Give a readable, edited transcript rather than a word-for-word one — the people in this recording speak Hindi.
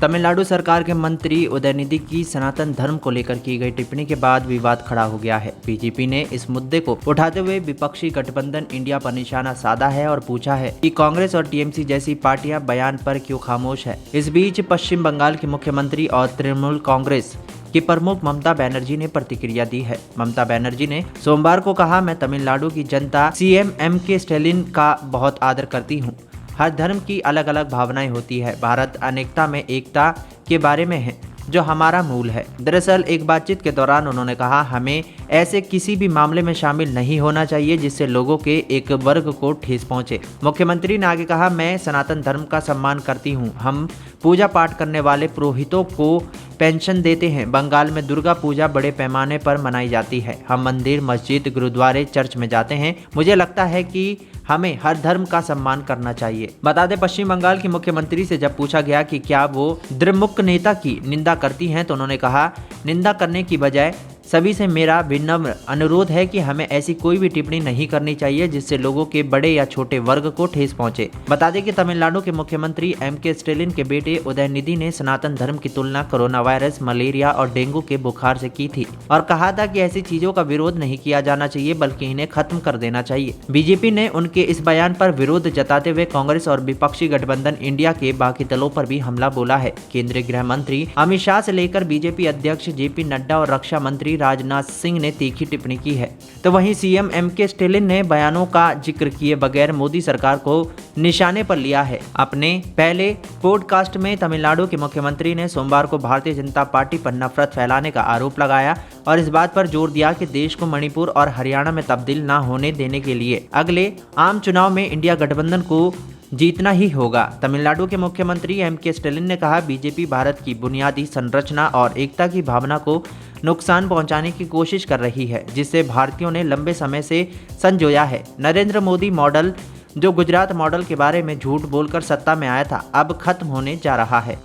तमिलनाडु सरकार के मंत्री उदयनिधि की सनातन धर्म को लेकर की गई टिप्पणी के बाद विवाद खड़ा हो गया है। बीजेपी ने इस मुद्दे को उठाते हुए विपक्षी गठबंधन इंडिया पर निशाना साधा है और पूछा है कि कांग्रेस और टीएमसी जैसी पार्टियां बयान पर क्यों खामोश है। इस बीच पश्चिम बंगाल की मुख्यमंत्री और तृणमूल कांग्रेस की प्रमुख ममता बनर्जी ने प्रतिक्रिया दी है। ममता बनर्जी ने सोमवार को कहा, मैं तमिलनाडु की जनता सीएम एमके स्टैलिन का बहुत आदर करती हूँ। हर धर्म की अलग अलग भावनाएं होती है। भारत अनेकता में एकता के बारे में है जो हमारा मूल है। दरअसल एक बातचीत के दौरान उन्होंने कहा, हमें ऐसे किसी भी मामले में शामिल नहीं होना चाहिए जिससे लोगों के एक वर्ग को ठेस पहुंचे। मुख्यमंत्री ने आगे कहा, मैं सनातन धर्म का सम्मान करती हूं। हम पूजा पाठ करने वाले पुरोहितों को पेंशन देते हैं। बंगाल में दुर्गा पूजा बड़े पैमाने पर मनाई जाती है। हम मंदिर, मस्जिद, गुरुद्वारे, चर्च में जाते हैं। मुझे लगता है कि हमें हर धर्म का सम्मान करना चाहिए। बता दें, पश्चिम बंगाल की मुख्यमंत्री से जब पूछा गया कि क्या वो द्रमुक नेता की निंदा करती हैं तो उन्होंने कहा, निंदा करने की बजाय सभी से मेरा विनम्र अनुरोध है कि हमें ऐसी कोई भी टिप्पणी नहीं करनी चाहिए जिससे लोगों के बड़े या छोटे वर्ग को ठेस पहुंचे। बता दें कि तमिलनाडु के मुख्यमंत्री एमके स्टैलिन के बेटे उदयनिधि ने सनातन धर्म की तुलना कोरोना वायरस, मलेरिया और डेंगू के बुखार से की थी और कहा था कि ऐसी चीजों का विरोध नहीं किया जाना चाहिए बल्कि इन्हें खत्म कर देना चाहिए। बीजेपी ने उनके इस बयान पर विरोध जताते हुए कांग्रेस और विपक्षी गठबंधन इंडिया के बाकी दलों पर भी हमला बोला है। केंद्रीय गृह मंत्री अमित शाह से लेकर बीजेपी अध्यक्ष जेपी नड्डा और रक्षा मंत्री राजनाथ सिंह ने तीखी टिप्पणी की है। तो वहीं सीएम एमके स्टैलिन ने बयानों का जिक्र किए बगैर मोदी सरकार को निशाने पर लिया है। अपने पहले पॉडकास्ट में तमिलनाडु के मुख्यमंत्री ने सोमवार को भारतीय जनता पार्टी पर नफरत फैलाने का आरोप लगाया और इस बात पर जोर दिया कि देश को मणिपुर और हरियाणा में तब्दील न होने देने के लिए अगले आम चुनाव में इंडिया गठबंधन को जीतना ही होगा। तमिलनाडु के मुख्यमंत्री एमके स्टैलिन ने कहा, बीजेपी भारत की बुनियादी संरचना और एकता की भावना को नुकसान पहुंचाने की कोशिश कर रही है जिससे भारतीयों ने लंबे समय से संजोया है। नरेंद्र मोदी मॉडल, जो गुजरात मॉडल के बारे में झूठ बोलकर सत्ता में आया था, अब खत्म होने जा रहा है।